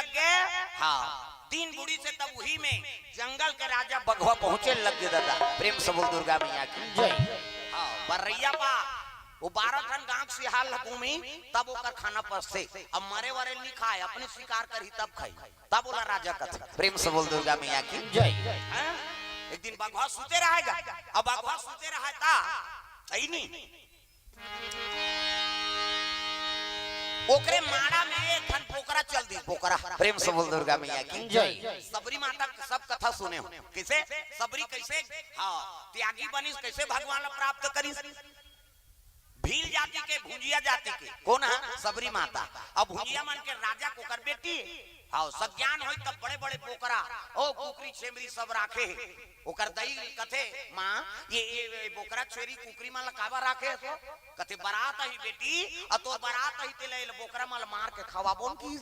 लग गए। हाँ, 3 बूढ़ी से तब वही में जंगल के राजा बघवा पहुंचे लग गए। दादा प्रेम से बोल दुर्गा मैया की जय। हाँ, बर्रैया बा वो 12 टन गांव से हाल घूमी तब ओकर खाना पसते। अब मरे वरे नहीं खाए, अपने शिकार कर ही तब खाई। तब बोला राजा कथा प्रेम से बोल दुर्गा मैया की जय। एक दिन बघवा सुते रहेगा। अब बघवा सुते रहता आई नहीं ओकरे माड़ा में एक खन पोकरा चल दी। पोकरा प्रेम से बोल दुर्गा मैया की जय। सबरी माता सब कथा सुने हो कैसे सबरी कैसे हाँ त्यागी बनी कैसे भगवान प्राप्त करी। भील जाति के भुंजिया जाति के कौन है सबरी माता। अब भुंजिया मन के राजा को कर बेटी हाँ सज्ञान हो तब बड़े बड़े पोकरा ओ कुकरी छेमरी सब राखे ओकर दई कथे माँ ये बोकरा छेरी कुकरी माल काबा राखे तो कथे बारात ही बेटी अ तो बारात ही ते ले बोकरा माल मार के खवा बोन की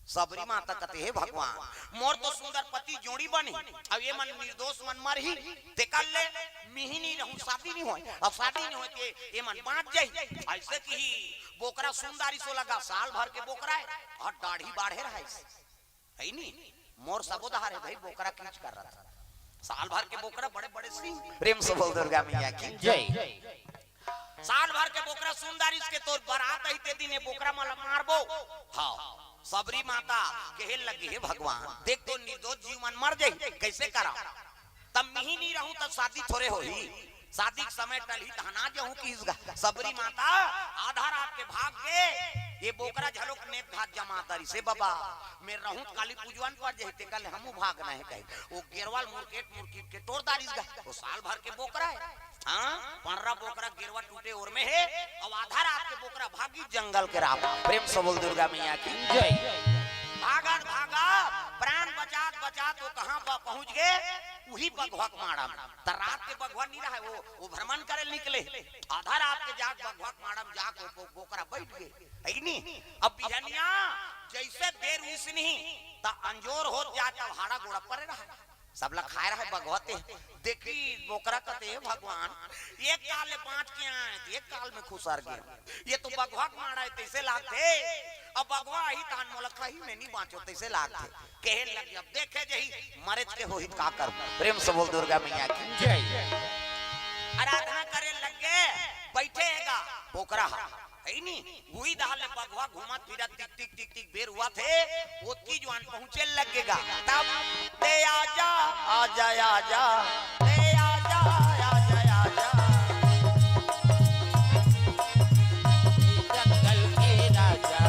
सबरी माता कथे हे भगवान मोर तो सुंदर पति जोड़ी बनी अब ये मन निर्दोष मन मर ही देखल ले मिही नहीं रहूं शादी नहीं होए अब शादी नहीं होए ये मन बांट जाई ऐसे की बोकरा सुंदरी सो लगा साल भर के बोकरा है और दाढ़ी बाढ़े रहा है नहीं मोर सबोदहार है भाई बोकरा खींच कर रहा था साल भर के बोकरा बड़े बड़े सिंह प्रेम से बोल दुर्गा मैया की जय। साल भर के बोकरा सुंदरी के तोर बारात ही ते दिन बोकरा माला मारबो हाँ सबरी माता कहे लगे हे भगवान देख तो निर्दोष जीव मन मर जाए कैसे करा तब मिही नहीं रहूं तब शादी थोड़े हो ही शादी के समय टल ही धना जाऊं की सबरी माता आधा रात के भाग के ये बोकरा झलोक ने घाट जमा तरी से बाबा मैं रहूं काली पूजवन पर जहते कल हमू भाग नहीं कहे वो गेरवाल मुर्केट के तोड़दारी वो साल भर के बोकरा है हाँ 15 बोकरा गिरवा टूटे और में है और आधा रात के बोकरा भागी जंगल के राह प्रेम से बोल दुर्गा मैया की जय। भागा भागा प्राण बचात बचात वो कहां पहुंच गए वही बघवा माड़ा में त रात के बघवा नहीं रहा वो भ्रमण करे निकले आधा रात के जाग बघवा माड़ा में जाके बोकरा बैठ गए है नहीं। अब बिहनिया जैसे देर हुई से नहीं त अंजोर हो जाता हाड़ा गोड़ा पर रहा सब लोग खाए रहे भगवते देखी बोकरा कहते भगवान एक काल में 5 के आए एक काल में खुशार गया ये तो बघवा मारा है तैसे लागते अब बघवा ही तान मोलक ही में नहीं बाँचो तैसे लागते कहे लग अब देखे जही मरज के हो ही का कर प्रेम से बोल दुर्गा मैया की जय। आराधना करे लग गए बैठे हैगा बोकरा वही दहाल बघवा घुमा फिरा टिक टिक टिक टिक बेर हुआ थे ओतकी जवान पहुंचे लगेगा तब ते आजा आजा आजा ते आजा आजा आजा जंगल के राजा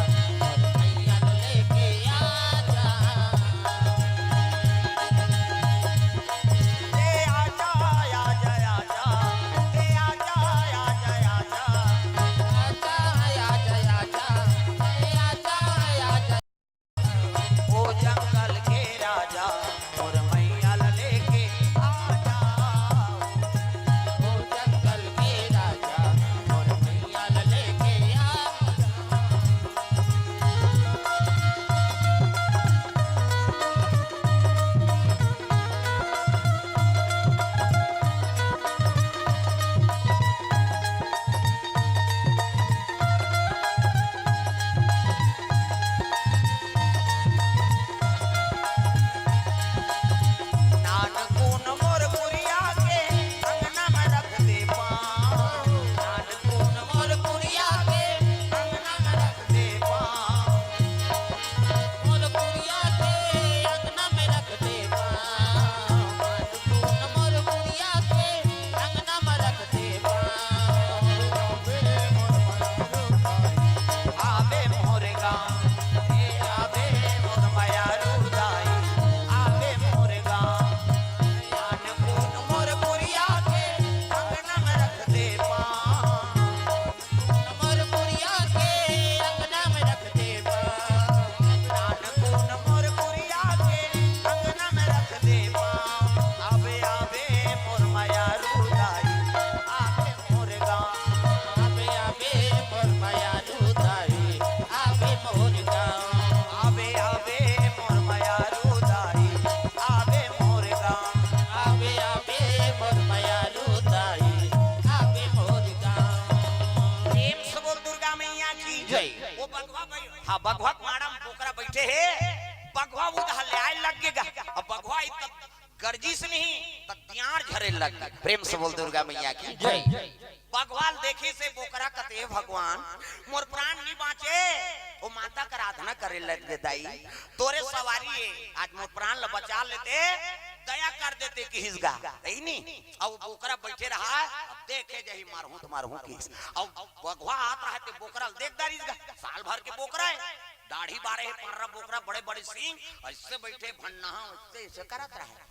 और मैया लेके आजा ते आजा आजा आजा ते आजा आजा आजा जंगल के राजा और मैया लेके आजा गंजिस नहीं तो दियार झरे लग गई। प्रेम से बोल दुर्गा मैया की जय। भगवान देखी से बोकरा कते भगवान मोर प्राण नहीं बाँचे, वो माता का आराधना करे लग दे दाई, तोरे सवारी है आज मोर प्राण ल बचा लेते, दया कर देते कि हिसगा नहीं। अब बोकरा बैठे रहा, अब देखे जही मारहूं तो मारहूं किस। अब भगवा हाथ रहा ते बोकरा देख दारीगा, साल भर के बोकरा है, दाढ़ी बारे है, पर्रा बोकरा, बड़े बड़े सींग, ऐसे बैठे भन्ना ऐसे करत रहा।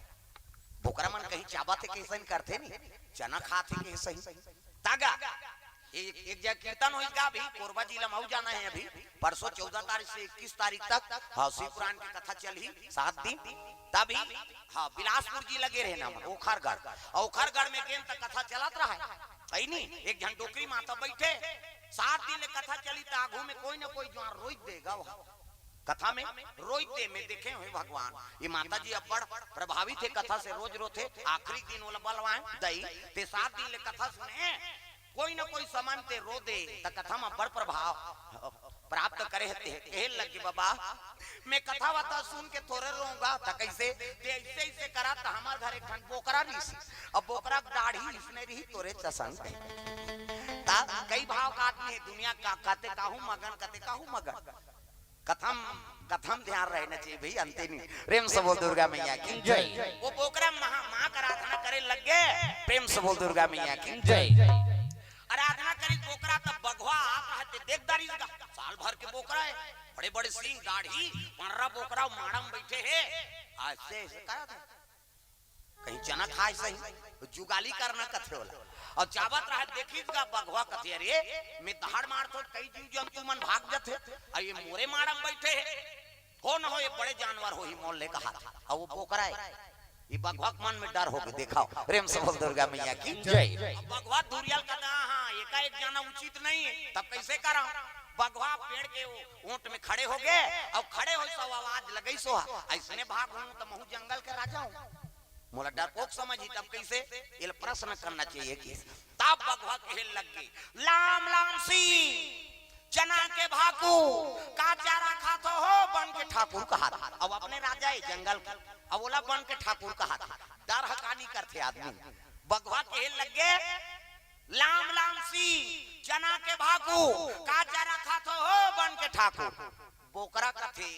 बोकरा मन कहीं चाबा थे कैसे नहीं करते नहीं, चना खाते कैसे ही तागा। एक जगह कीर्तन होगा अभी कोरबा जिला में जाना है, अभी परसों 14 तारीख से 21 तारीख तक हाँ शिव पुराण की कथा चली 7 दिन, तभी हाँ बिलासपुर जी लगे रहे ना ओखरगढ़ में गेम तक कथा चलत रहा है नहीं। एक जन डोकरी माता बैठे 7 दिन कथा चली, आगू में कोई ना कोई ज्वार रोई देगा, कथा में रोते में देखे हुए भगवान ये माता जी अब प्रभावित है कथा से, रोज रोते आखिरी दिन वाला बलवाए दई ते 7 दिन ले कथा सुने, कोई ना कोई समान ते रो दे त कथा में बड़ प्रभाव प्राप्त करे हते कहे लगे बाबा मैं कथा वाता सुन के थोड़े रोऊंगा त कैसे ते ऐसे ऐसे करा त हमार घर एक ठन बोकरा रही, अब बोकरा दाढ़ी इसने रही तोरे चसन ता कई भाव का आदमी है दुनिया का कहते काहू मगन कहते काहू मगन कथम ध्यान रहना चाहिए भाई अंते नहीं। प्रेम से बोल दुर्गा मैया की जय। वो बोकरा मां का आराधना करे लग गए, प्रेम से बोल दुर्गा मैया की जय। आराधना करी बोकरा तब बघवा आप रहते देखदारी का साल भर के बोकरा है, बड़े बड़े सिंह दाढ़ी पर्रा बोकरा माड़म बैठे है, ऐसे ऐसे करा था कहीं चना खाए सही जुगाली करना कथे होला और चावत रहा देखी का बघवा कथे रे मैं दहाड़ मार तो कई जीव जंतु मन भाग जाते और ये मोरे माड़म बैठे है, हो न हो ये बड़े जानवर हो ही मोल ले कहा और वो बोकरा है, ये बघवा मन में डर हो के देखा। प्रेम से बोल दुर्गा मैया की जय। बघवा दुरियल का हाँ एकाएक जाना उचित नहीं है, तब कैसे करा बघवा पेड़ के ऊंट में खड़े हो गए और खड़े हो सो आवाज लगई सो ऐसने भाग हूं तो महू जंगल के राजा हूं, मोला डरपोक समझी तब कैसे ये प्रश्न करना चाहिए कि तब बघवा कहे लग गई लाम लाम सी चना के भाकू का चारा खातो हो बन के ठाकुर कहा, अब अपने राजा है जंगल का, अब बोला बन के ठाकुर कहा, डर हकानी करते आदमी। बघवा कहे लग गए लाम लाम सी चना के भाकू का चारा खातो हो बन के ठाकुर, बोकरा कथे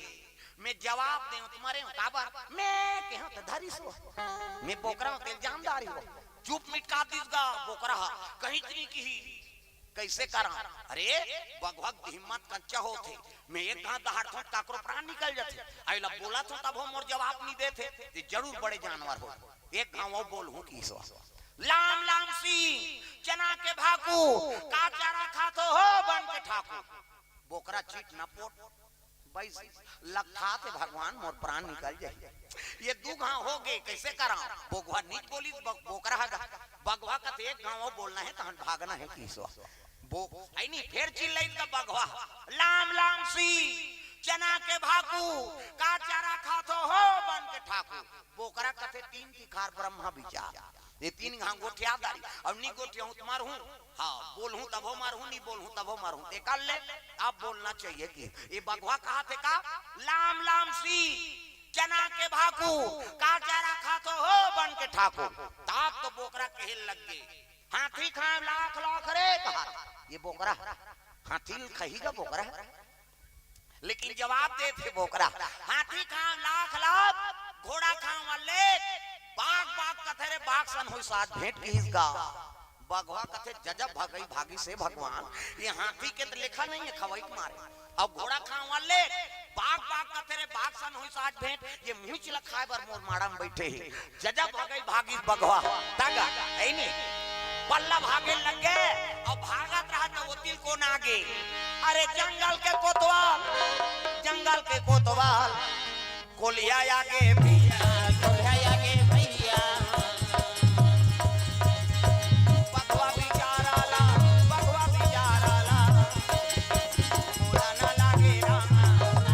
मैं जवाब दे तुम्हारे काबर मैं कहा तो धारी सो मैं बोकरा के इल्जामदारी हो चुप मिटका दीसगा बोकरा कहीं नहीं की कैसे करा। अरे बघवक हिम्मत कच्चा होते मैं एक घात दहाड़ थो काकरो प्राण निकल जाते आइला बोला तो तब हम और जवाब नहीं देते ते जरूर बड़े जानवर हो, एक घाव वो बोल हूं की सो लाम लाम सी चना के भाकू का चारा खातो हो बन के ठाकुर, बोकरा चीट न पोट लखा थे भगवान मोर प्राण निकल जाए, ये 2 घाव हो गए कैसे करा। बोगवा नीच बोली बोकरा बघवा का एक घाव बोलना है तहन भागना है किसवा बो आई नहीं फिर चिल्लाई का बघवा लाम लाम सी चना के भाकू का चारा खातो हो बन के ठाकुर, बोकरा कथे 3 की खार ब्रह्मा विचार ये 3 घाव गोठिया दारी और नी गोठिया हूं तुम्हार हूं हाँ बोल हूं तब हो मार हूं नहीं बोल हूं तब हो मार हूं निकाल ले आप बोलना चाहिए कि ये बघवा कहा थे का लाम लाम सी चना के भाकू का चारा खातो हो बन के ठाकुर, ताप तो बोकरा कहे लग गए हाथी खाए लाख लाख रे कहा, ये बोकरा हाथी कहीगा बोकरा लेकिन जवाब दे थे बोकरा हाथी खाए लाख लाख घोड़ा खाए वाले बाग बाग कथे रे बाग सन हो साथ भेंट की हिसगा, बघवा कथे जजब भागई भागी से भगवान ये हाथी के तो लिखा नहीं है खवाई मारे, अब घोड़ा खाए वाले बाग बाग कथे रे बाग सन हो साथ भेंट ये म्यूच लखाए बर मोर माड़ा में बैठे ही जजब भागई भागी बघवा तागा है नहीं बल्ला भागे लगे और भागत रहा तो वो तिल को नागे, अरे जंगल के कोतवाल कोलिया आगे भैया कोलिया आगे भैया बघवा बिचारा ला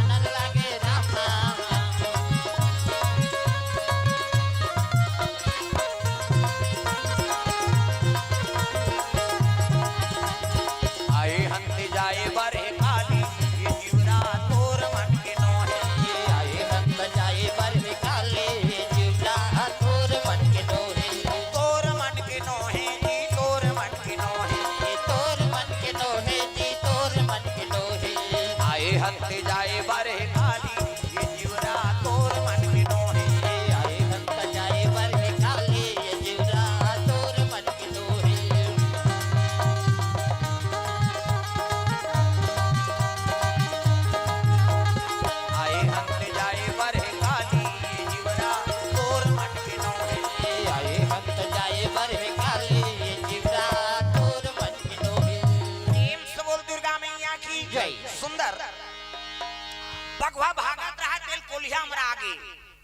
ना लागे रामा आए हंते जाए बरे काली ये जीवरा तोर मन के नो है, ये आए हंत जाए बरे काली भागत रहा तेल कोलिया हमरा आगे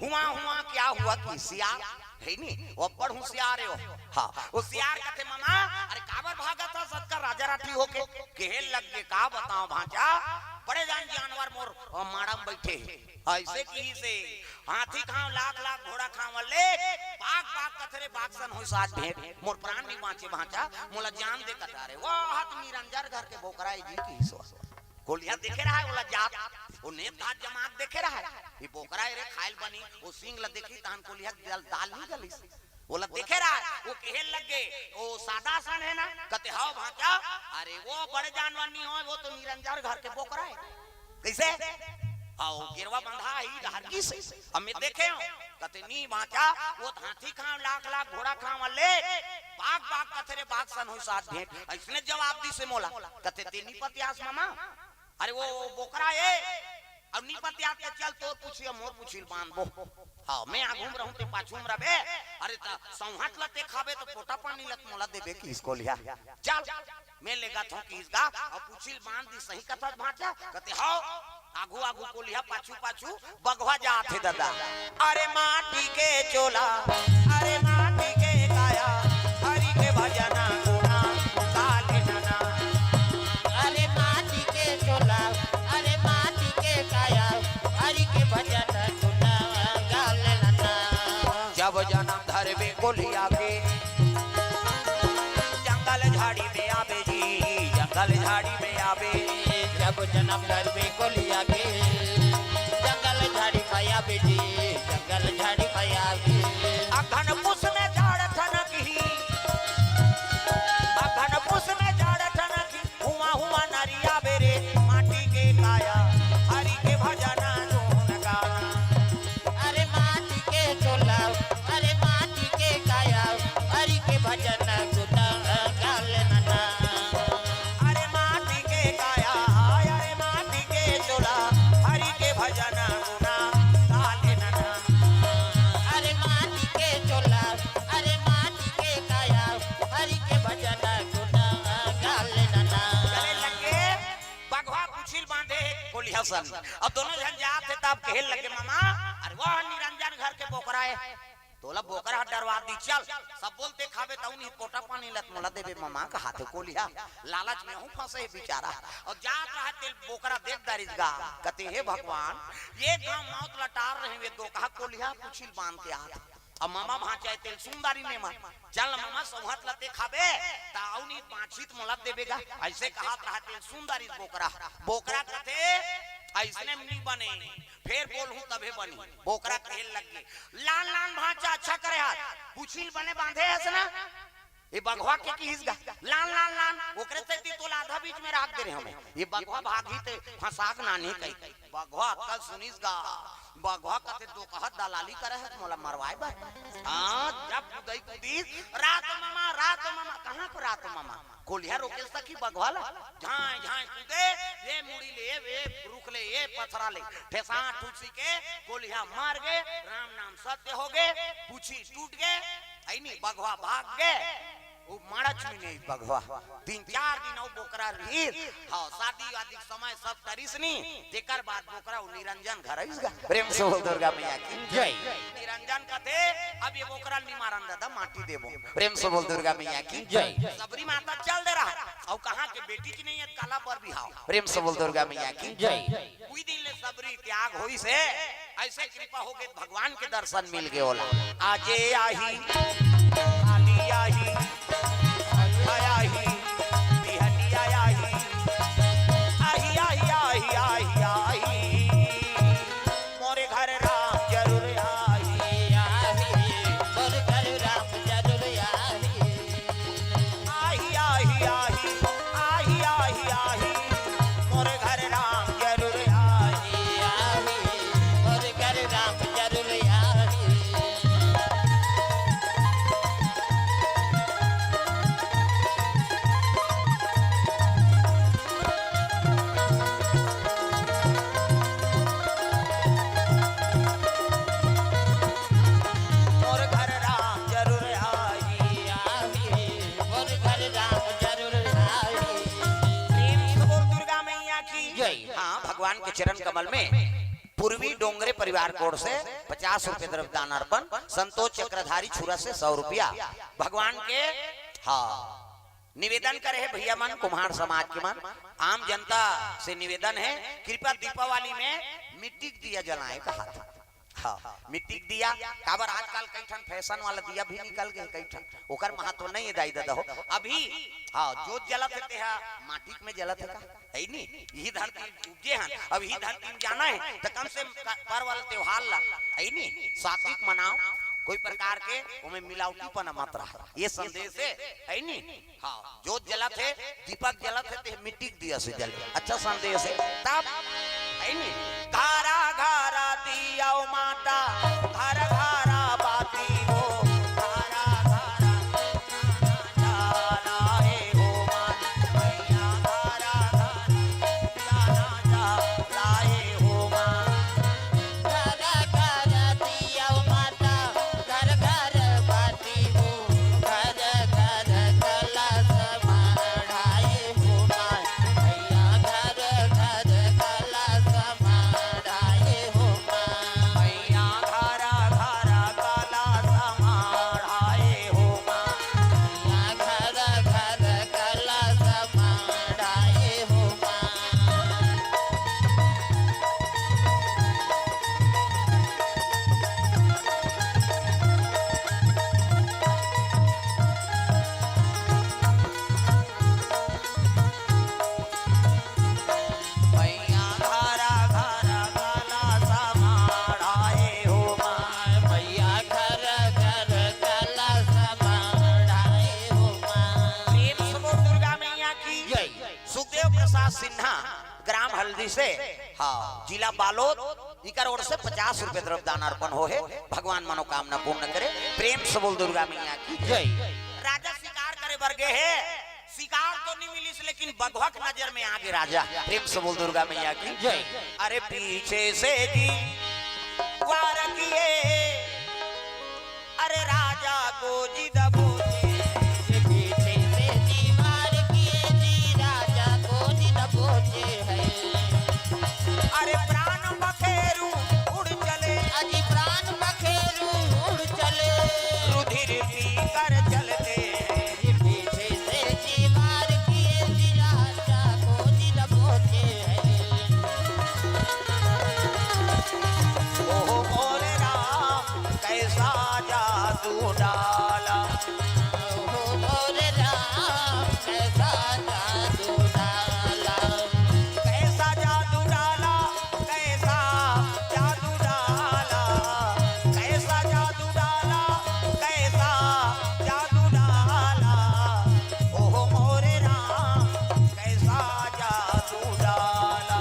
हुआ हुआ क्या हुआ कि सियार है नी वो बड़ होशियार है हां होशियार कहते मामा अरे काबर भागा था सत्का राजा राठी होके केहल लग के का बताओ भांजा बड़े जान जानवर मोर माड़म बैठे ऐसे की से हाथी खाओ लाख लाख घोड़ा खाओ ले बाग बाग कथरे बागसन हो साथ भेंट मोर प्राण भी बाँचे भांजा मोला जान दे कटारे वो हाथ निरंजन घर के बोकरा जी की सो कोलिया देखे रहा है बोला जात वो नेम दात जमात देखे रहा है ये बोकरा रे खाइल बनी वो सिंग ल देखी तान कोलिया दाल नहीं गली बोला देखे रहा है वो केहल लग गए वो सादा सन है ना कहते हां भांजा अरे वो बड़े जानवर नहीं हो वो तो निरंजन घर के बोकरा है कैसे आओ गिरवा बंधा ही हरकी से हम देखे हो कहते नी भांजा वो हाथी खाओ लाख लाख घोड़ा खाओ ले बाग बाग कथरे बाग सन हो साथ भेंट इसने जवाब दी से मोला कहते तेनी पतियास मामा अरे वो बोकरा है अब नी पतियास के चल तोर पूछिए मोर पूछिल बांधबो हां मैं आ घूम रहूं ते पाछूम रबे अरे ता संहत लते खाबे तो पोटा पानी लत मोला देबे कि इसको लिया चल मैं लेगा थो कि इसका अब पूछिल बांध दी सही कथा भांजा कहते हां आगू आगू को लिया पाछू पाछू बगवा जाते दादा अरे माटी के चोला अरे माटी के काया हरि के भजना गुना काले नना अरे माटी के चोला अरे माटी के काया हरि के भजना गुना काले नना जब जन्म धरबे कोलिया के जंगल झाड़ी में आवे जी जंगल झाड़ी में आवे जब जन्म धरबे कोलिया के जंगल झाड़ी खाया बेटी जंगल झाड़ी खाया अघन पुस में झाड़ ठनक ही अघन पुस में झाड़ ठनक हुआ हुआ नरिया बेरे माटी के काया हरि के भजना गुण गाना अरे माटी के चोला अरे माटी के काया हरि के भजना गुना काले नना अरे माटी के काया अरे माटी के चोला हरि के भजना गुना काले नना अरे माटी के चोला अरे माटी के काया हरि के भजना गुना काले नना चले लगे बगवा कुछिल बांधे बोली हसन अब दोनों जन जात थे तब कहल लगे मामा अरे वाह निरंजन घर के बोकरा है तोला बोकरा डरवा दी चल सब बोलते खाबे त उन्हीं पोटा पानी लत मोला देबे मामा का हाथे कोलिया लालच में हूं फंसे बेचारा और जात रहा तेल बोकरा देख दरिजगा कहते हे भगवान ये गांव मौत लटार रहे वे दो कहा कोलिया कुछिल बांध के आ अब मामा भांचा तेल सुंदरी में मत चल मामा सोहत लते खाबे ताउनी पांचित मोला देबेगा ऐसे कहा रहा तेल सुंदरी बोकरा बोकरा कहते ऐसने नहीं बने फिर बोलूं तबे बनी बोकरा खेल लग गए लाल लाल भांचा अच्छा करे हाथ पुछिल बने बांधे है ना ये बगवा के की हिसगा लाल लाल लाल ओकरे से तो आधा बीच में राख दे रहे हमें ये बगवा भागी ते फसाक नानी कई बगवा कल सुनिसगा बगवा कहते दो कहत दलाली करे है मोला मरवाए बा हां जब गई कुदीस रात मामा कहां पर रात मामा कोलिया रोके सकी बगवाला झाई झाई कूदे ये मुड़ी ले वे रुक ले ये पथरा ले ठेसा ठुसी के कोलिया मार गए राम नाम सत्य हो गए पूछी टूट गए आई नहीं बगवा भाग गए वो मारा चुनी नहीं बगवा 3-4 दिन वो बोकरा रही हां शादी वादी समय सब तरिसनी तेकर बाद बोकरा निरंजन घर आइसगा प्रेम से बोल दुर्गा मैया की जय निरंजन कहते अब ये बोकरा नहीं मारन दादा माटी देबो प्रेम से बोल दुर्गा मैया की जय सबरी माता चल दे रहा और कहां के बेटी की नहीं है काला पर भी हां प्रेम से बोल दुर्गा मैया की जय कोई दिन ले सबरी त्याग होई से ऐसे कृपा हो गए भगवान के दर्शन मिल गए होला आजे आही आली आही आया ही बिहनी आया ही आही आही आही आही आही मोरे घर राम जरूर आही आही मोर घर राम जरूर आही आही आही आही आही आही आही मोरे घर राम जरूर आही आही मोर घर राम जरूर आही मोर घर राम जरूर आही आही मोर घर राम जरूर आही प्रेम से बोल दुर्गा मैया की जय। हाँ भगवान के चरण कमल में पूर्वी डोंगरे परिवार कोड से 50 रुपए द्रव्य दान अर्पण, संतोष चक्रधारी छुरा से 100 रुपया। भगवान के हाँ निवेदन करे है भैया मन, कुम्हार समाज के मन, आम जनता से निवेदन है कृपया दीपावली में मिट्टी दिया जलाए कहा था। हाँ मिट्टी दिया काबर आजकल कई ठन फैशन वाला दिया भी निकल गए कई ठन, ओकर महत्व नहीं है दाई दादा हो अभी। हाँ जो जलत है माटी में जलत है का है नी, यही धरती उपजे हैं, अब यही धरती में जाना है तो कम से पर्व वाला त्योहार ला है नी, सात्विक मनाओ, कोई प्रकार के उमें मिलावटीपन मत रहा, ये संदेश है नी। हाँ जो जलत है दीपक जलत है तो मिट्टी दिया से जले, अच्छा संदेश है तब है नी। घारा घारा दिया माता घर घारा बाती हो, घारा घारा जाना है हो माता मैया, घारा घारा जाना लाए हो माँ। घरा घरा दिया माता घर घर बाती हो, घर घर कलश मढ़ाए हो माँ मैया, घर घर कलश मढ़ाए हो माँ मैया घारा घारा काला समाढ़ाए हो माँ। मैया, घर घर कलश मढ़ाए हो माँ। मैया घारा घारा काला समाढ़ाए हो माँ। मैया घर घर कलश मढ़ाए हो माँ। प्रेम से बोल दुर्गा मैया की जय। सुखदेव प्रसाद सिन्हा ग्राम हल्दी से हाँ जिला बालोद इकर ओर से 50 रुपए द्रव्य दान अर्पण हो है, भगवान मनोकामना पूर्ण करे। प्रेम से बोल दुर्गा मैया की जय। राजा शिकार करे वर्गे है, शिकार तो नहीं मिली लेकिन बघवक नजर में आगे राजा। प्रेम से बोल दुर्गा मैया की जय। अरे पीछे से जी वार किए, अरे राजा को जी दबोचे, पीछे से दीवार किए जी राजा को जी दबोचे है। अरे प्राण बखेरू उड़ चले, अजी प्राण बखेरू उड़ चले, रुधिर पी कर चलते, पीछे से दीवार किए जी राजा को जी दबोचे है। ओहो मोरे राम कैसा जादू डाला, ओ मोरे राम कैसा जादू डाला, कैसा जादू डाला, कैसा जादू डाला, कैसा जादू डाला, कैसा जादू डाला, ओहो मोरे राम कैसा जादू डाला।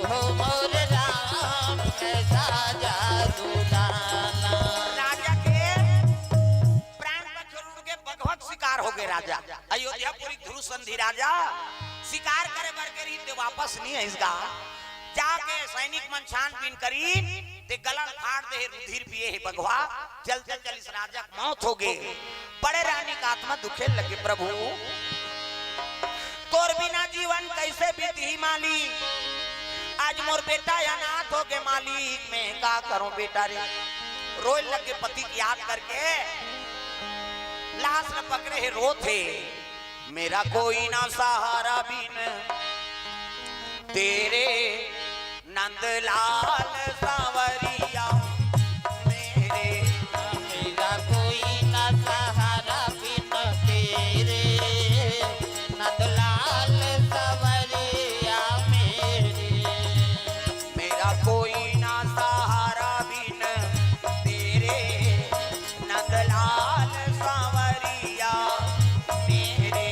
ओ मोरे राम कैसा जादू डाला। राजा के प्राण बखेरू के भगवत शिकार हो गए राजा। अयोध्यापुरी ध्रुव संधि राजा शिकार करे बर के रीते वापस नहीं है इसका, जाके सैनिक मन छानबीन करी ते गलन फाड़ दे, रुधिर पिए है बगवा, चल चल चल इस राजा की मौत हो गई। बड़े रानी का आत्मा दुखे लगे, प्रभु तोर बिना जीवन कैसे बीती माली, आज मोर बेटा अनाथ हो गए मालिक, मैं का करूं बेटा रे। रोए लगे पति की याद करके, लाश न पकड़े है रो थे, मेरा कोई ना सहारा बिन तेरे नंदलाल सांवरिया मेरे। मेरा कोई ना सहारा बिन तेरे नंदलाल सांवरिया मेरे। मेरा कोई ना सहारा बिन तेरे नंदलाल सांवरिया मेरे।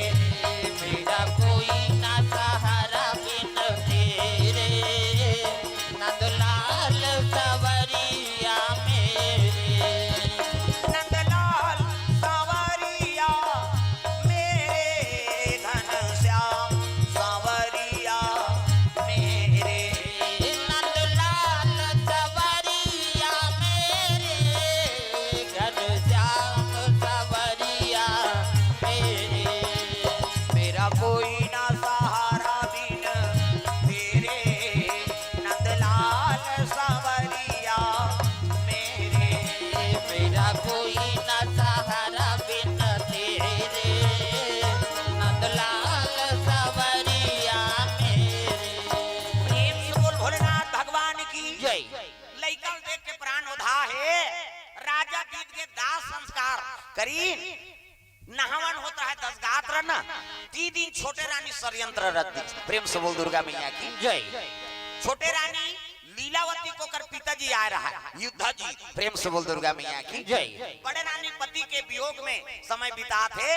मेरा कोई ना सहारा बिन तेरे नंदलाल लइका देख के प्राण उधा है। राजा बीत के दास संस्कार करी नहावन होता है 10 गात्र न 3 दिन छोटे रानी षड्यंत्र रद्दी। प्रेम से बोल दुर्गा मैया की जय। छोटे रानी लीलावती को कर पिताजी आ रहा है युद्ध जी। प्रेम से बोल दुर्गा मैया की जय। बड़े रानी पति के वियोग में समय बिता थे,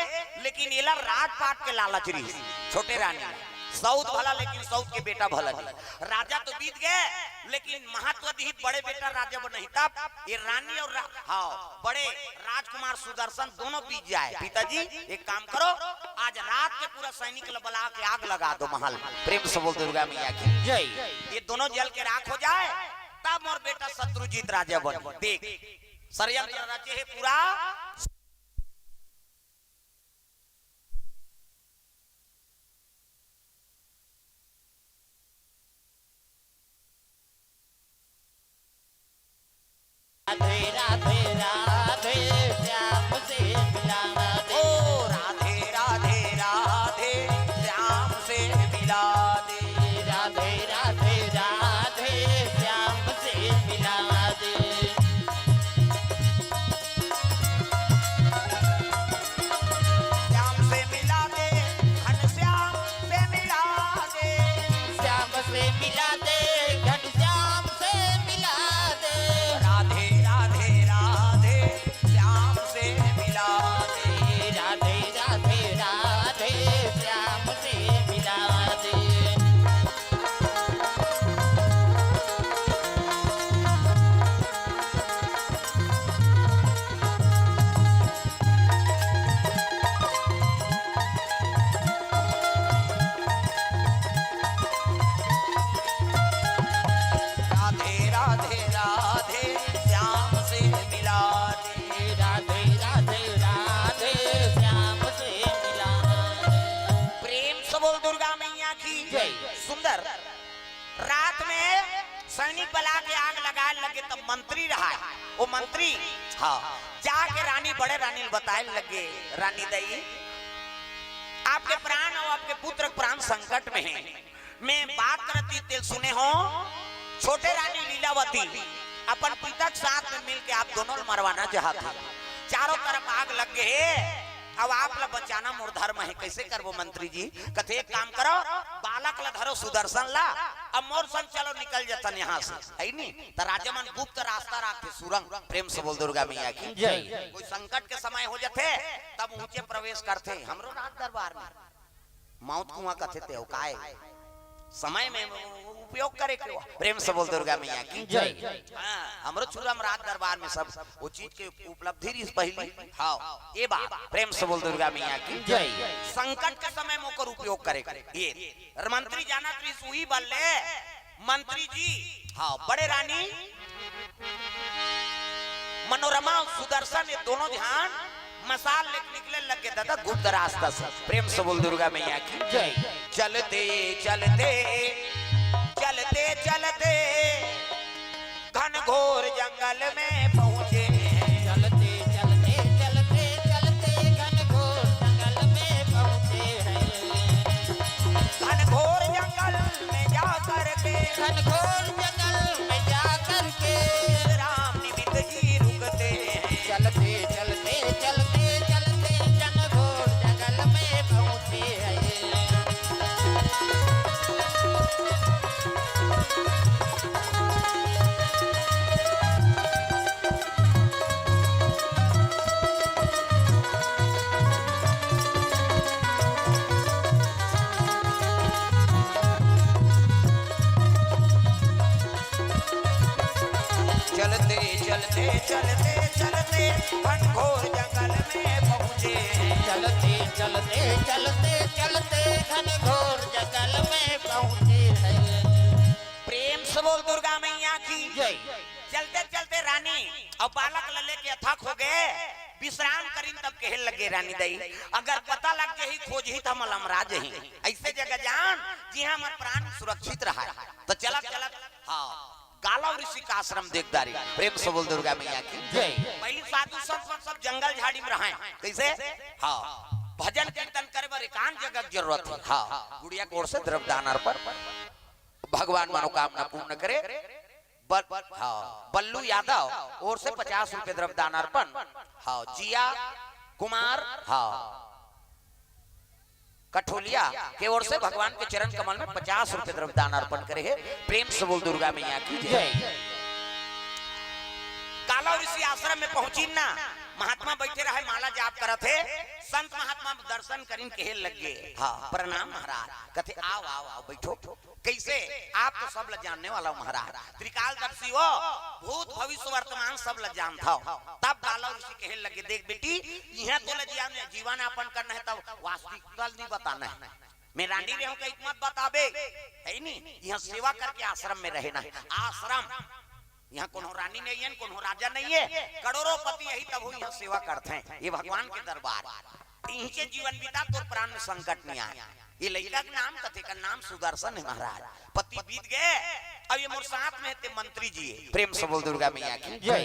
लेकिन ये राजपाट के लालच रही। छोटे रानी सऊद भला लेकिन सऊद के बेटा भला नहीं। राजा तो बीत गए, लेकिन महत्व दी बड़े बेटा राजा बन नहीं। तब ये रानी और हाँ बड़े राजकुमार सुदर्शन दोनों बीत जाए। पिताजी एक काम करो, आज रात के पूरा सैनिक बुला के आग लगा दो महल। प्रेम से बोल दुर्गा मैया की जय। ये दोनों जल के राख हो जाए, तब मोर बेटा शत्रुजीत राजा बन। देख षड्यंत्र रचे है पूरा। राधे राधे राधे श्याम से मिला दे। ओ राधे राधे राधे श्याम से मिला दे। राधे राधे राधे श्याम से मिला दे। श्याम से मिला दे, घनश्याम से मिला दे। श्याम से मिला दे, घनश्याम से मिला दे। राधे राधे राधे श्याम से मिला दे। राधे राधे राधे श्याम से मिला दे। राधे राधे राधे श्याम से मिला दे। राधे राधे राधे श्याम से मिला दे। प्रेम से बोल दुर्गा मैया की जय। सुंदर रात में सैनिक बला के आग लगाए लगे, तब मंत्री रहा है। वो मंत्री हाँ जाके रानी बड़े रानी बताए लगे, रानी दई आपके प्राण और आपके पुत्र प्राण संकट में है। मैं बात करती तेल सुने हो। छोटे रानी लीलावती अपन पिता के साथ में मिलके आप दोनों मरवाना चाहता। चारों तरफ आग लग गए। अब आप ला बचाना मोर धर्म है। कैसे करबो मंत्री जी? कथे एक काम करो, बालक ला धरो सुदर्शन ला, अब मोर संग चलो निकल जाता यहाँ से, है नी? तो राजा मन गुप्त रास्ता रखे सुरंग। प्रेम से बोल दुर्गा मैया की जय। कोई संकट के समय हो जाते तब ऊंचे प्रवेश करते। हमरो राज दरबार में मौत कुआं कथे ते हो काय समय में उपयोग करे के। प्रेम से बोल दुर्गा मैया की जय। हाँ, हमरो चूरम राज दरबार में सब वो चीज के उपलब्धि रही पहली। हाँ ये बात प्रेम से बोल दुर्गा मैया की जय। संकट के समय मोकर उपयोग करे ये मंत्री जाना तो सुई बल्ले मंत्री जी। हाँ बड़े रानी मनोरमा और सुदर्शन ये दोनों ध्यान मसाल लेके निकले लगे दादा गुप्त रास्ता से। प्रेम से बोल दुर्गा मैया की जय। चलते चलते चलते चलते घनघोर जंगल में पहुंचे। चलते चलते चलते चलते घनघोर जंगल में पहुंचे हैं। घनघोर जंगल में जा करके घनघोर जंगल में जा करके राम निमित्त जी रुकते हैं। चलते चलते चलते चलते घनघोर जंगल में पहुंचे हैं। चलते चलते चलते चलते घनघोर जंगल में पहुंचे। चलते चलते चलते चलते घनघोर जंगल में पहुंचे हैं। प्रेम से बोल दुर्गा मैया की जय। चलते चलते रानी और बालक लले के अथक हो गए। विश्राम करीन तब कहे लगे रानी दई अगर पता लग गई खोज ही तो हम लमरा जही। ऐसे जगह जान जी हमार प्राण सुरक्षित रहा। तो चलत चलत हाँ गालव ऋषि का आश्रम देखदारी। प्रेम से बोल दुर्गा मैया की जय। पहली साधु संत सब जंगल झाड़ी में रहे। कैसे हाँ भजन कीर्तन करे बर एकांत जगह की जरूरत है। हाँ गुड़िया कोर से द्रव्यदान अर्पण भगवान मनोकामना पूर्ण करे। हाँ बल्लू यादव और से 50 रुपए द्रव्य दान अर्पण। हाँ जिया कुमार हाँ कठोलिया के ओर से भगवान के चरण कमल में 50 रुपए द्रव्य दान अर्पण करे है। प्रेम से बोल दुर्गा मैया की जय। काला ऋषि आश्रम में पहुंची ना, महात्मा बैठे रहे माला जाप करत है। संत महात्मा दर्शन करीन कहे लगे हाँ प्रणाम महाराज। कथे आओ आओ आओ बैठो। कैसे आप तो सब ल जानने वाला महाराज, त्रिकालदर्शी हो, भूत भविष्य वर्तमान सब ल जानता हो। तब काला ऋषि कहे लगे देख बेटी यहाँ तो जीवन यापन करना है, तब वास्तविक नहीं बताना है। मैं रानी रहूं का मत बताबे है नहीं, यहाँ सेवा करके आश्रम में रहना है। आश्रम यहाँ कोनो रानी नहीं है, कोनो राजा नहीं है, करोड़ोंपति यही तब वो यहाँ सेवा करते हैं। ये भगवान के दरबार इनके जीवन बीता तो प्राण में संकट नहीं आया। ये लड़का का नाम कथे का नाम सुदर्शन है महाराज। पति बीत गए, अब ये मोर साथ में थे मंत्री जी। प्रेम से बोल दुर्गा मैया की जय।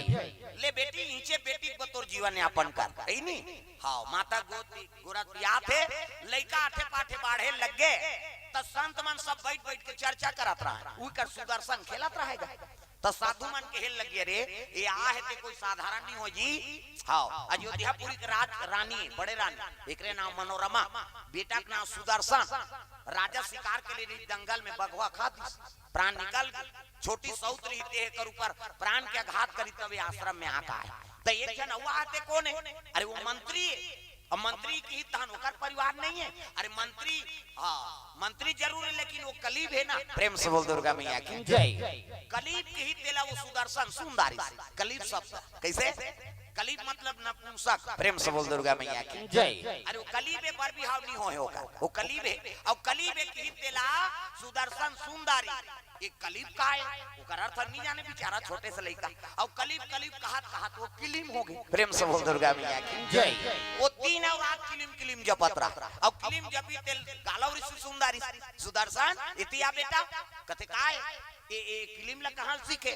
ले बेटी नीचे बेटी को तोर जीवन यापन कर है नहीं। हाँ माता गोरत याद है, लड़का आठे पाठे बाढ़े लग गए तो संत मन सब बैठ बैठ के चर्चा करत रहा, उनका सुदर्शन खेलत रहेगा। तो साधु मन के हेल लगे रे ये आ है ते कोई साधारण नहीं हो जी। हाँ अयोध्यापुरी के रानी बड़े रानी, एक नाम मनोरमा, बेटा का नाम सुदर्शन। राजा शिकार के लिए जंगल में बगवा खा दी, प्राण निकल गई। छोटी सौत रहते है कर ऊपर प्राण के आघात करी तब आश्रम में आका है। तो एक जन हुआ आते कौन है? अरे वो मंत्री है। अब मंत्री की तहन होकर परिवार नहीं है। अरे मंत्री हाँ मंत्री जरूर है लेकिन वो कलीब है ना। प्रेम से बोल दुर्गा मैया की जय। कलीब की ही तेला वो सुदर्शन सुंदरी कलीब सब कैसे कलीब मतलब नपुंसक। प्रेम से बोल दुर्गा मैया की जय। अरे वो कलीब है पर बिहाव नहीं होगा, वो कलीब है। और कलीब है की तेला सुदर्शन सुंदरी। एक कलीब का है ओकर अर्थ नहीं जाने बेचारा छोटे से लड़का। और कलीब कलीब कहत वो किलिम हो गई। प्रेम से बोल दुर्गा मैया की जय। वो दिन और रात किलिम किलिम जपत रहा। और किलिम जपी तेल काला ऋषि सुंदरी सुदर्शन इतिया बेटा कथे का है ए किलिम ला कहां सीखे?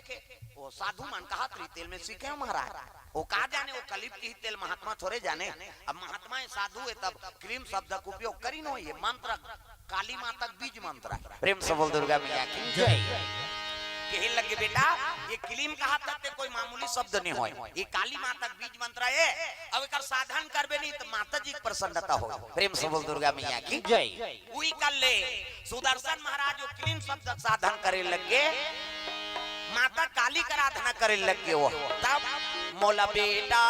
वो साधु मन कहत रही तेल में सीखे महाराज। वो कहा जाने वो कलीब की तेल महात्मा थोड़े जाने। अब महात्मा साधु है तब क्रीम शब्द का उपयोग करी नो। ये मंत्र काली माता बीज मंत्र। प्रेम से बोल दुर्गा मैया की जय। कहे लगे बेटा ये किलिम कहा था कोई मामूली शब्द नहीं हो, ये काली माता बीज मंत्र है। अब एक साधन करबे नहीं तो माता जी की प्रसन्नता हो। प्रेम से बोल दुर्गा मैया की जय। वही कर ले सुदर्शन महाराज जो किलिम शब्द साधन करे लगे, माता काली का आराधना करे लगे। वो तब मोला बेटा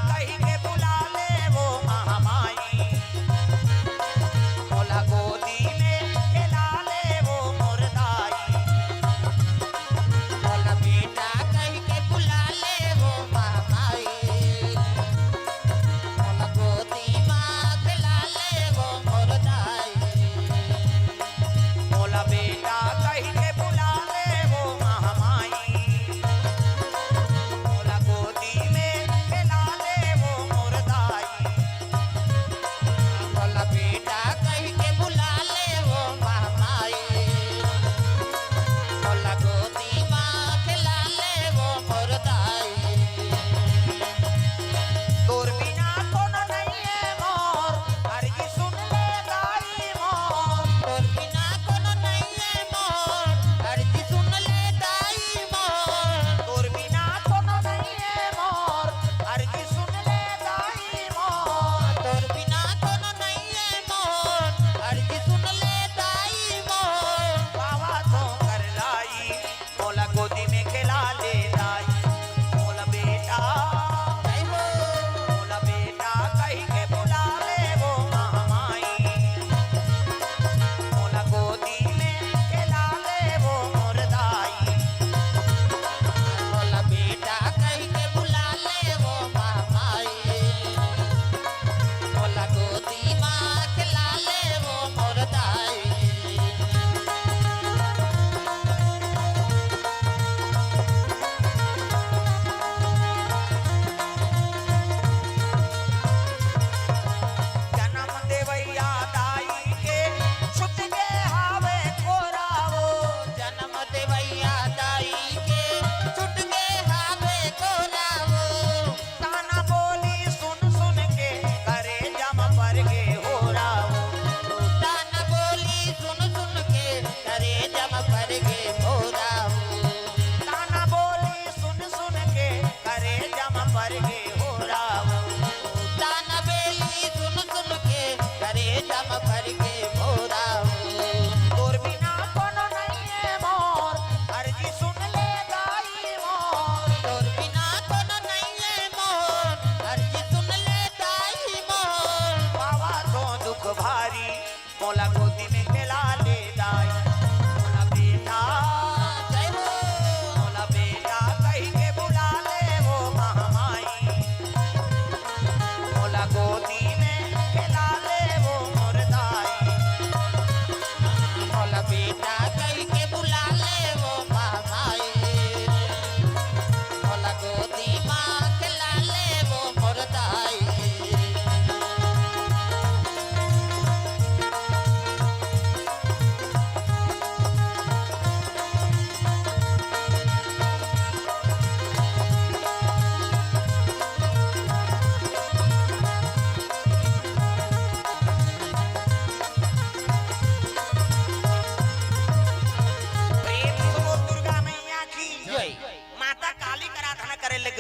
कहीं के बुला ले वो महामाई, मोला गोदी में खिला ले वो मुर्दाई। मोला बेटा कहीं के बुला ले वो महामाई, मोला गोदी माँ खिला ले वो मुर्दाई। मोला बेटा कहीं के बुला ले वो महामाई,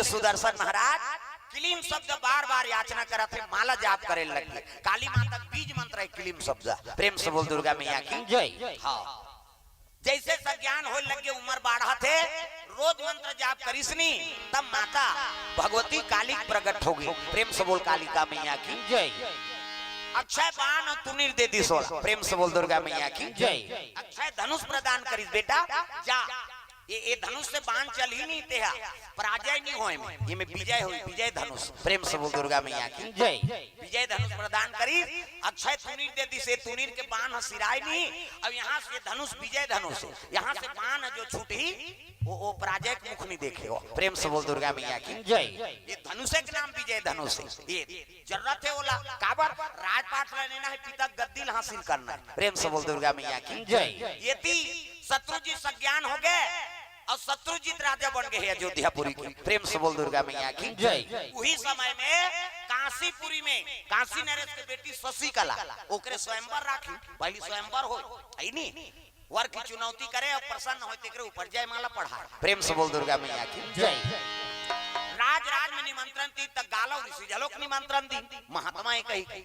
सुदर्शन महाराज क्लीम शब्द बार बार याचना करा थे, माला जाप करे लगे। काली माता बीज मंत्र है क्लीम शब्द। प्रेम से बोल दुर्गा मैया की जय। हाँ, जैसे सज्ञान हो लगे, उम्र बाढ़ा थे, रोज मंत्र जाप करिसनी, तब माता भगवती काली प्रकट होगी। प्रेम से बोल कालिका मैया की जय। अक्षय बाण और तुनीर दे दी सोला। प्रेम से बोल दुर्गा मैया की जय। अक्षय धनुष प्रदान करिस बेटा जा। ये धनुष से बाण चल ही नहीं तेहा, पराजय नहीं होए में, ये में विजय हुई, विजय धनुष। प्रेम से बोल दुर्गा मैया की जय। विजय धनुष प्रदान करी। अक्षय तुनीर दे दी से तुनीर के बाण सिराय नहीं। अब यहाँ से धनुष विजय धनुष, यहाँ से बाण जो छूटी वो पराजय के मुख नहीं देखे हो। प्रेम से बोल दुर्गा मैया की जय। ये धनुष के नाम विजय धनुष है। ये जरूरत है ओला काबर राजपाट लेना है, पिता गद्दिल हासिल करना है। प्रेम से बोल दुर्गा मैया की जय। ये थी शत्रुजीत सज्ञान हो गए और शत्रुजीत राजा बन गए अयोध्यापुरी की। प्रेम से बोल दुर्गा मैया की जय। वही समय में काशीपुरी में काशी नरेश के बेटी शशिकला ओकरे स्वयंवर राखी। पहली स्वयंवर हो है नी, वर की चुनौती करे और प्रसन्न हो तेकरे ऊपर जयमाला पढ़ा। प्रेम से बोल दुर्गा मैया की जय। राज में निमंत्रण थी तक गालव ऋषि जलोक निमंत्रण दी। महात्मा कही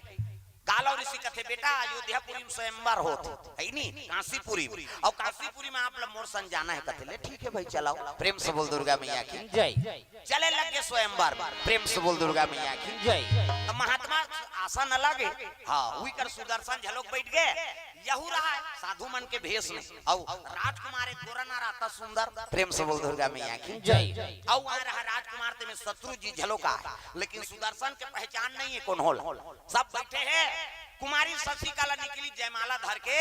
गालव ऋषि कथे बेटा अयोध्यापुरी में स्वयंवर होत है नी काशीपुरी, और काशीपुरी में आप लोग मोर संग जाना है। कथे ले ठीक है भाई चलाओ। प्रेम से बोल दुर्गा मैया की जय। चले लगे स्वयंवर। प्रेम से बोल दुर्गा मैया की जय। तो महात्मा आशा न लगे। हाँ वही कर सुदर्शन झलोक बैठ गए। यहू रहा है साधु मन के भेष में, और राजकुमार एक गोरा ना रहता सुंदर। प्रेम से बोल दुर्गा मैया की जय। और आ रहा राजकुमार ते में शत्रुजी झलोका, लेकिन सुदर्शन के पहचान नहीं है कौन होल। सब बैठे हैं। कुमारी शशिकला निकली जयमाला धर के।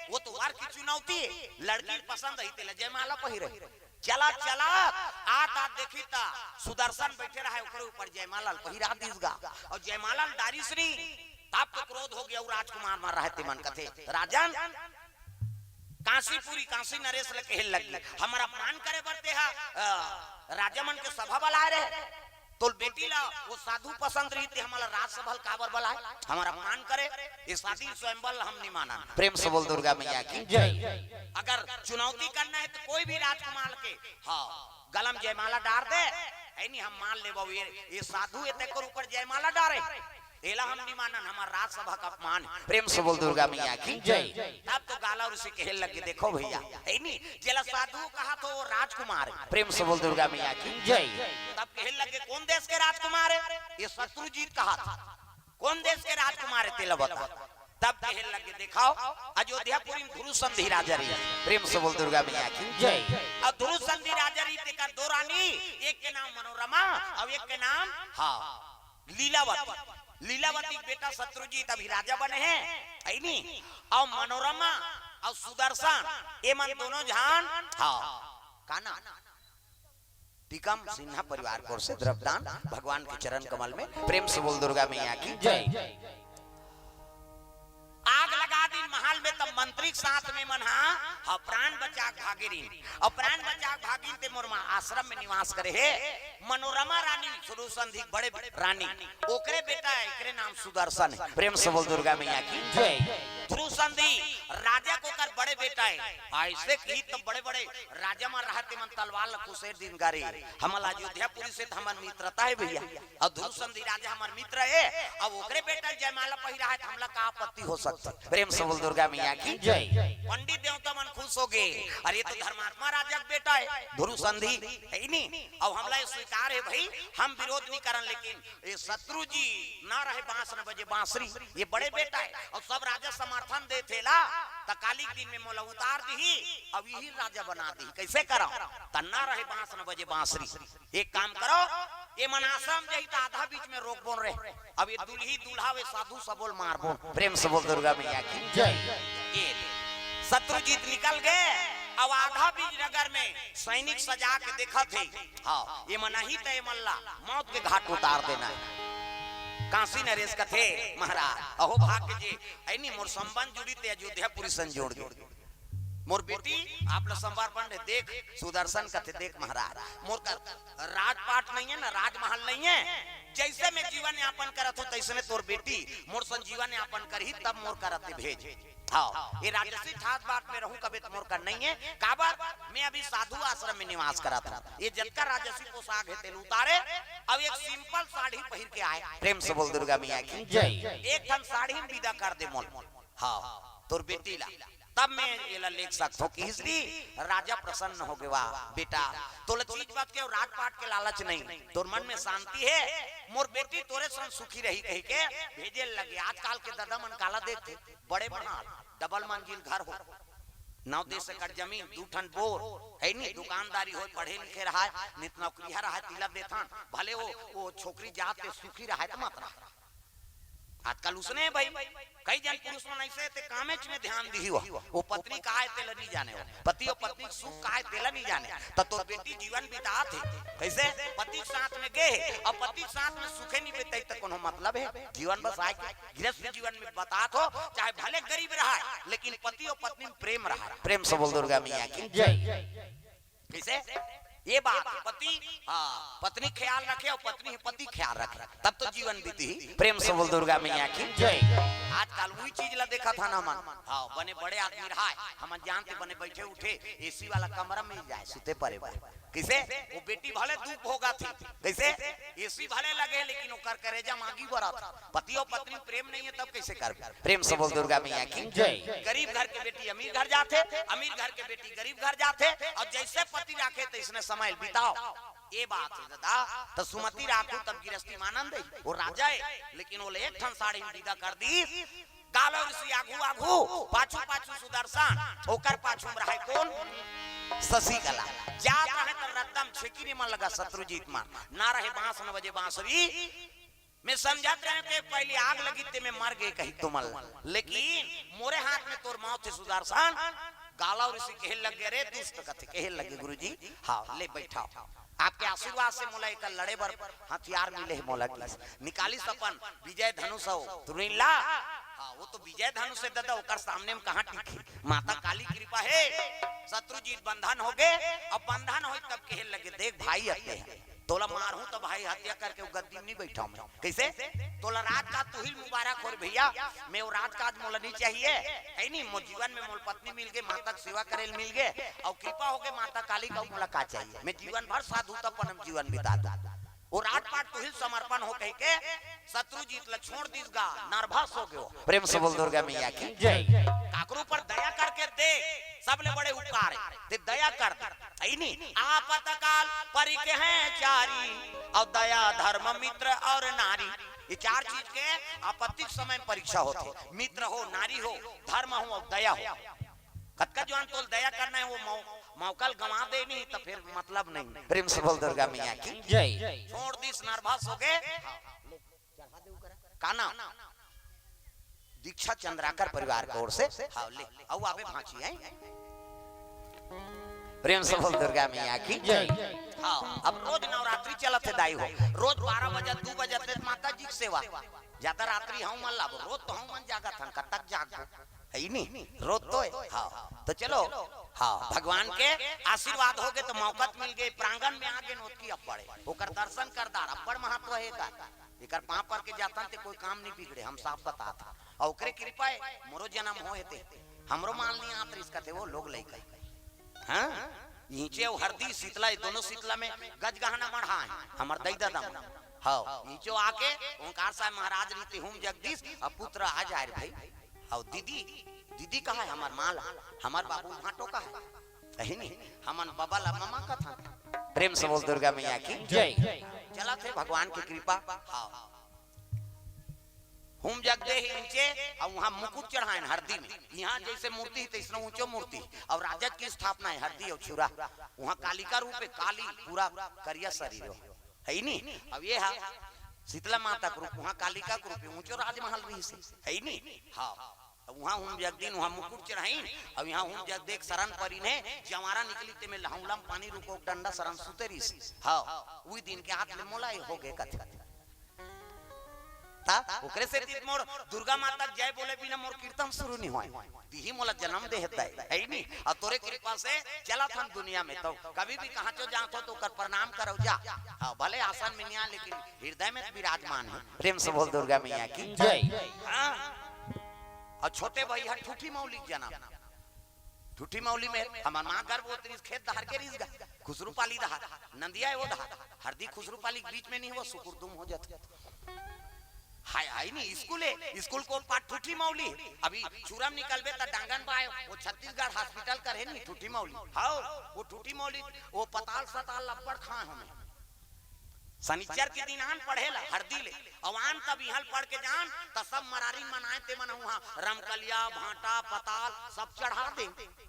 वो तो वार की चुनौती है, लड़की पसंद है तेला जयमाला पहिरे। चला चला आता देखी ता सुदर्शन बैठे रहा ऊपर ऊपर जयमाला पहिरा दीसगा, और जयमाला डारिसरी तब तो क्रोध हो गया। राजकुमार मार रहे मन कथे राजन काशीपुरी काशी नरेश लेके हिल लगी, हमारा मान करे बरते हा राजा मन के सभा बुलाए रहे। तो बेटी ला वो साधु पसंद रही थी, हमारा राजसभा काबर बुलाए, हमारा मान करे। ये शादी स्वयंवर हम नहीं माना। प्रेम से बोल दुर्गा मैया की जय। अगर चुनौती करना है तो कोई भी राजकुमार के हाँ गलम जयमाला डाल दे, है नहीं हम मान ले। ये साधु ये ऊपर जयमाला डारे एला हम नहीं मानन, हमारा राजसभा का अपमान। प्रेम से बोल दुर्गा मैया की जय। तब तो गाला ऋषि के हिल लगे देखो भैया है नहीं जेला साधु कहा तो वो राजकुमार। प्रेम से बोल दुर्गा मैया की जय। तब के हिल लगे कौन देश के राजकुमार है, ये शत्रुजीत कहा था। कौन देश के राजकुमार है तेला बता। तब के हिल लगे दिखाओ अयोध्यापुरी में ध्रुव संधि राजा रही। प्रेम से बोल दुर्गा मैया की जय। और ध्रुव संधि राजा रही का दो रानी, एक के नाम मनोरमा और एक के नाम हाँ लीलावती। लीलावती बेटा शत्रुजीत अभी राजा बने हैं है नहीं, और मनोरमा और सुदर्शन ये मन दोनों जान हाँ काना टिकम सिन्हा परिवार को से द्रव्यदान भगवान के चरण कमल में। प्रेम से बोल दुर्गा मैया की जय। आग लगा दी महल में, तब मंत्री साथ में मन हाँ प्राण बचा भागीरीन, और प्राण बचा भागीन ते मोरमा आश्रम में निवास करे है। मनोरमा रानी शुरू संधि बड़े रानी ओकरे बेटा है, एकरे नाम सुदर्शन है। प्रेम से बोल दुर्गा मैया की जय। ध्रुव संधि राजा को कर बड़े बेटा है। ऐसे की तो बड़े बड़े राजा में रहते मन तलवार कुशेर दिन गारे। हमारा अयोध्यापुरी से हमार मित्रता है भैया, और ध्रुव संधि राजा हमार मित्र है। अब ओकरे बेटा जयमाला पहिरा है, हमला का आपत्ति हो सकता। प्रेम से बोल दुर्गा मैया की जय। पंडित देवता मन खुश हो गए, अरे तो धर्मात्मा राजा बेटा है ध्रुव संधि है नहीं, अब हमला स्वीकार है भाई, हम विरोध नहीं करन। लेकिन ये शत्रु जी ना रहे बांस न बजे बांसुरी, ये बड़े बेटा है और सब राजा समर्थन दे थे ला तकालिक दिन में मोला उतार दी, अब यही राजा बना दी। कैसे करो तन्ना रहे बांस न बजे बांसुरी। एक काम करो ये मनासम जही तो आधा बीच में रोक बोल रहे, अब ये दुल्ही दूल्हा वे साधु सबोल मार बोल। प्रेम से बोल दुर्गा मैया की जय। शत्रुजीत निकल गए, अब आधा बीज नगर में सैनिक सजा के देखा थे हाँ ये मना ही तय मल्ला मौत के घाट उतार देना है। काशी नरेश का थे महाराज अहो भाग्य जी ऐनी मोर संबंध जुड़ी थे अयोध्यापुरी संजोड़ गए। मोर बेटी आप लोग समर्पण देख सुदर्शन का थे देख महाराज मोर का राजपाट नहीं है ना राजमहल नहीं है, जैसे मैं जीवन यापन करत हूँ तैसे में तोर बेटी मोर सन जीवन यापन करही तब मोर करते भेज। हाँ ये राजसी ठास बात में रहूं कभी तो मोर का नहीं है काबर मैं अभी साधु आश्रम में निवास करा था। ये जटका राजसी पोशाक है तेल उतारे, अब एक सिंपल साड़ी पहन के आए। प्रेम से बोल दुर्गा मैया की जय। एक ठन साड़ी में विदा कर दे मोल। हाँ तोर बेटी ला, तब मैं ये लिख सकता हूँ कि इसलिए राजा प्रसन्न हो गया बेटा तोला चीज बात के राजपाट के लालच नहीं, तोर मन में शांति है, मोर बेटी तोरे संग सुखी रही कही के भेजे लगे। आजकल के दादा मन काला देखते, बड़े बना डबल मंजिल घर हो, 9-10 एकड़ जमीन, 2 ठन बोर है नहीं, दुकानदारी हो, पढ़े लिखे रहा है, नित नौकरी रहा है, तिलक देथा भले वो छोकरी जात के सुखी रहा है तो मत रहा। आजकल उसने भाई कई जन पुरुष मन ऐसे ते कामेच में ध्यान दी हो, वो पत्नी का है तेला नहीं जाने हो, पति और पत्नी सुख का है तेला नहीं जाने, तो तोर बेटी जीवन बिता थे कैसे पति साथ में गए और पति साथ में सुखे नहीं बिताई तो कोनो मतलब है? जीवन बस आए गृहस्थ जीवन में बता तो चाहे भले गरीब रहा है लेकिन पति और पत्नी में प्रेम रहा। प्रेम से बोल दुर्गा मैया की जय। कैसे ये बात पति पत्नी ख्याल रखे और पत्नी पति ख्याल रखे तब तो जीवन बीती। प्रेम से बोल दुर्गा मैया की जय। आजकल वही चीज ला देखा था ना मन। हाँ बने बड़े आदमी रहा है, हम जानते बने बैठे उठे एसी वाला कमरा में जाए सुते परे कैसे वो बेटी भले धूप होगा थी कैसे एसी भले लगे लेकिन वो कर करेजा मांगी बरा था। पति और पत्नी प्रेम नहीं है तब कैसे कर? प्रेम से बोल दुर्गा मैया की जय। गरीब घर के बेटी अमीर घर जाते, अमीर घर के बेटी गरीब घर जाते, और जैसे पति रखे तो इसने समय बिताओ। ये बात है दादा, तो सुमति राखू तब गिरस्ती मानंद है वो राजा है, लेकिन वो एक ठन साड़ी विदा कर दी। गालो ऋषि आगू आगू पाछू पाछू सुदर्शन, ओकर पाछू में रहे कौन? शशिकला। जात रहे तब रत्तम छेकी नहीं मन लगा शत्रुजीत मान ना रहे बांस न बजे बांसुरी मैं समझत रहे कि पहले आग लगी ते में मर गए कहीं तुमल, लेकिन मोरे हाथ में तोर मौत थे सुदर्शन। गाला ऋषि कहे लग गए रे दुष्ट कथे कहे लगे गुरुजी हाँ ले बैठाओ, आपके आशीर्वाद से मोला एक लड़े बर हथियार मिले है मोला की निकाली सपन विजय धनुष हो तुरंत ला। हाँ वो तो विजय धनुष से दादा ओकर सामने में कहाँ टिकी, माता काली कृपा है। शत्रुजीत बंधन हो गए, अब बंधन हो तब कहे लगे देख भाई आते हैं तोला मारू तो भाई हत्या करके वो गद्दी में नहीं बैठा मैं कैसे तोला राज का तुहिल मुबारक हो भैया, मैं वो राज काज मोला नहीं चाहिए है नहीं, मोर जीवन में मोल पत्नी मिल गए, माता की सेवा करेल मिल गए और कृपा हो गए माता काली का मुलाकात चाहिए, मैं जीवन भर साधु तपन जीवन बिता दा वो राजपाट तुहिल समर्पण हो कह के शत्रुजीत ला छोड़ दिस गा नर्वस हो गयो। प्रेम से बोल दुर्गा मैया की जय। काकरू पर दया करके दे सबले बड़े उपकार है ते दया कर दे नहीं आपत काल परि के हैं चारी और दया धर्म मित्र और नारी, ये 4 चीज के आपत्तिक समय परीक्षा होते, मित्र हो नारी हो धर्म हो और दया हो। कतका जवान तो दया करना है वो मौकल गंवा दे नहीं तो फिर मतलब नहीं। प्रेम से बोल दुर्गा मैया की जय। छोड़ दिस नर्वस हो गए काना दीक्षा चंद्राकर परिवार की ओर से हाँ ले आओ आवे भांची है। प्रेम से बोल दुर्गा मैया की जय। हाँ अब रोज नवरात्रि चलत है दाई हो, रोज 12 बजे 2 बजे माता जी की सेवा ज्यादा रात्रि हम मन लाभ रोज तो हम मन जागा था कतक जाग है नहीं रोज तो है। हाँ तो चलो हाँ भगवान के आशीर्वाद हो गए तो मौकत मिल गए, प्रांगण में आगे नोट की अब पड़े ओकर दर्शन करदार अब्बड़ महत्व है का एकर पांव पर के जाता ते कोई काम नहीं बिगड़े, हम साफ बता था और ओकरे कृपा है मोरो जन्म होए थे हमरो मान नहीं आत इसका थे वो लोग लइका हां नीचे वो हरदी शीतला दोनों शीतला में गज गहना मढ़ा है हमर दई दादा हाँ नीचे आके ओंकार साहब महाराज रीति हुम जगदीश अब पुत्र आ जाए भाई और दीदी दीदी कहा है हमार माला हमार बाबू भाटो का है नहीं हमन बाबा ला मामा का था। प्रेम से बोल दुर्गा मैया की जय। चला थे भगवान की कृपा हाँ हुम जग दे नीचे और वहाँ मुकुट चढ़ाए हरदी में, यहाँ जैसे मूर्ति है तो ऊंचो मूर्ति और राजत की स्थापना है हरदी और छुरा, वहाँ कालिका रूप है काली पूरा करिया शरीर है नहीं। अब ये है शीतला माता का रूप वहाँ कालिका का रूप ऊंचो राजमहल रही है नहीं। हाँ वहाँ हम जगदीन वहाँ मुकुट चढ़ाई और यहाँ हम जग देख शरण परी ने जवारा निकली ते में लहौलम पानी रुको डंडा शरण सुतेरी हाँ वही दिन के हाथ में मोला हो गए कथे ता ओकरे से मोर दुर्गा माता जय बोले बिना मोर कीर्तन शुरू नहीं होए दिही मोला जन्म दे है नहीं और तोरे कृपा से चला था दुनिया में तो कभी भी कहां तो जात हो तो कर प्रणाम करो जा हां भले आसन में नहीं लेकिन हृदय में विराजमान है। प्रेम से बोल दुर्गा मैया की जय। हां और छोटे भैया ठूठी मौलिक जन्म ठूठी मौली में हमार माँ गर्भवती खेत दहार के रीस गा खुसरू पाली दहार नंदिया वो दहार हरदी खुसरू पाली बीच में नहीं वो सुकुरदुम हो जाता हाय हाय नहीं स्कूल को पाठ ठूठी मौली अभी चूरम निकलबे त डांगन पाए वो छत्तीसगढ़ हॉस्पिटल करे नहीं ठूठी मौली हां वो ठूठी मौली वो पताल सताल लपड़ खाए हमें शनिचर के दिन आन पढ़ेला हरदी ले अवान तब इहल पढ़ के जान त सब मरारी मनाए ते मन वहां रमकलिया भाटा पताल सब चढ़ा दे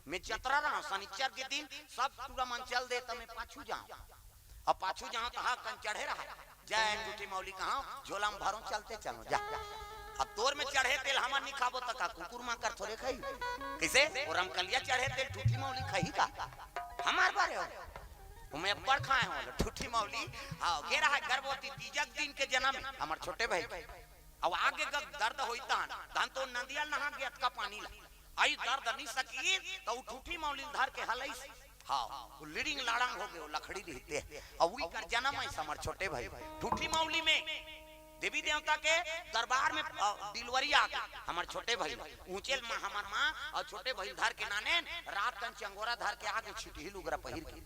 मैं चतरा रहा शनिचर के दिन सब पूरा मन चल दे त मैं पाछू जाऊं अब पाछू जाऊं त हा कन चढ़े रहा जय टूटी मौली कहां झोला में भरो चलते चलो जा अब तोर में चढ़े तेल हमर नहीं खाबो त का कुकुर मां कर थोड़े खाई कैसे और रमकलिया चढ़े तेल टूटी मौली खाई का हमार बारे हो मैं पढ़ खाए हो ठूठी मौली हां गे रहा गर्भवती तीजक दिन के जन्म हमर छोटे भाई अब आगे दर्द होइता धान तो नदिया नहा गया का पानी ला आई दर्द नहीं सकी तो ठूठी मौली धर के हलई हां वो लीडिंग लाड़ांग हो गए लखड़ी रहते अब वही कर जन्म है हमर छोटे भाई ठूठी मौली में देवी देवता के दरबार में डिलीवरी आ गई हमार छोटे भाई ऊंचे मां हमार मां और छोटे भाई धर के नाने रात तन चंगोरा धर के आगे छिटी लुगरा पहिर के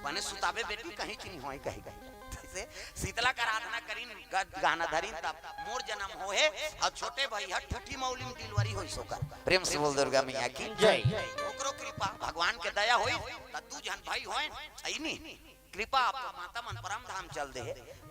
बने सुताबे बेटी कहीं चिनी होई कहीं से शीतला का आराधना करीन गाना धरीन तब मोर जन्म होए और छोटे भाई हट ठठी मौली में डिलीवरी होई सोकर प्रेम से बोल दुर्गा मैया की जय ओकरो कृपा भगवान के दया होई त दू जन भाई होए आईनी कृपा आपका माता मन परम धाम चल दे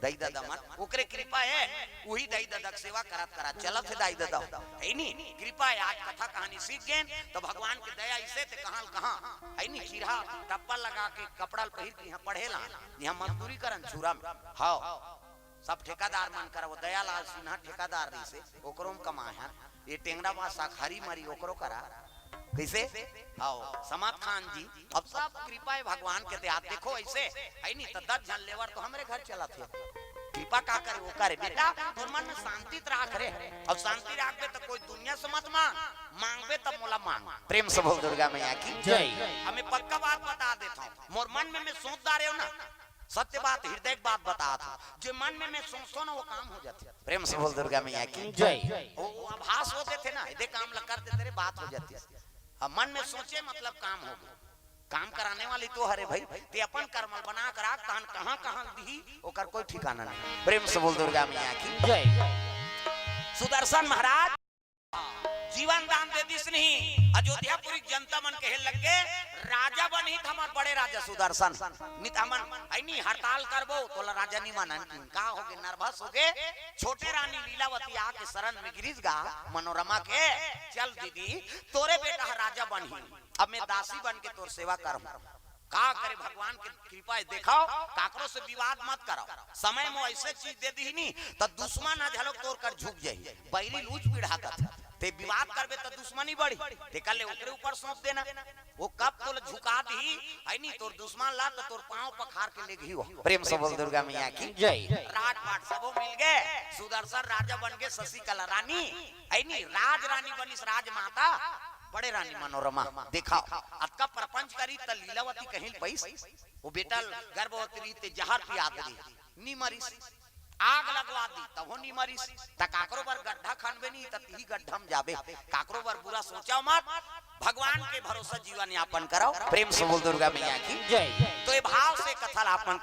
दई दादा मन ओकरे कृपा है वही दई दादा की सेवा करत करत चलत है दई दादा है नी कृपा है आज कथा कहानी सीख गए तो भगवान के दया इसे ते कहां है नी चिरहा टप्पा लगा के कपड़ा पहिर के यहां पढ़ेला यहां मजदूरी करन छुरा में हां सब ठेकेदार मन कर वो दयालाल सिन्हा ठेकेदार दी से ओकरो में कमा है ये टेंगरा बा साखारी मारी ओकरो करा कैसे आओ समात खान जी अब सब कृपा है भगवान के हाथ देखो ऐसे है नहीं तो 10 जन लेवर तो हमारे घर चला थे कृपा का करे वो करे बेटा तोर मन में शांति राख रे अब शांति राखबे तो कोई दुनिया से मत मांगबे तब मोला मांग प्रेम से बोल दुर्गा मैया की जय हमें पक्का बात बता देता हूं मोर मन में मैं सोचता रहे हो ना सत्य बात हृदय की बात बता था जो मन में मैं सोचो ना वो काम हो जाती प्रेम से बोल दुर्गा मैया की जय वो आभास होते थे ना इधर काम कर देते रे बात हो जाती अब मन में सोचे मतलब काम हो गया काम कराने वाली तो हरे भाई ते अपन कर्मल बना कर राख तान कहां दी ओकर कोई ठिकाना नहीं प्रेम से बोल दुर्गा मैया की जय सुदर्शन महाराज जीवन दान दे दिस नहीं अयोध्यापुरी जनता मन कहे लगे राजा बनी हमार बड़े राजा सुदर्शन नित हमन आईनी हड़ताल करबो तोला राजा नहीं मानन का होगे नर्वस होगे छोटे रानी लीलावती आके शरण में गिरीश गा मनोरमा के चल दीदी तोरे बेटा राजा बनी अब मैं दासी बन के तोर सेवा करम का करे भगवान की कृपा है देखाओ काकरो से विवाद मत कराओ समय में ऐसे चीज दे दी नहीं तो दुश्मन झलक तोड़ कर झुक जाई बैरी लूच पीढ़ा का ते विवाद करबे तो दुश्मनी बढ़ी ते कल ओकरे ऊपर सौंप देना वो कब तोल झुका दी है नहीं तोर दुश्मन ला तो तोर पांव पखार के लेगी हो प्रेम से बोल दुर्गा मैया की जय राजपाट सबो मिल गए सुदर्शन राजा बन गए शशिकला रानी है नहीं राज रानी बनी राजमाता बड़े रानी मनोरमा दिखाओ अतका प्रपंच करी त लीलावती कहीं पैस वो बेटा गर्भवती ते जहर पिया दी नी मरीस आग लगवा दी तब वो नी मरीस त काकरो बर गड्ढा खनबे नहीं त ती गड्ढा में जाबे काकरो बर बुरा सोचाओ मत भगवान के भरोसा जीवन यापन करो प्रेम से बोल दुर्गा मैया की जय तो ये भाव से कथा आपन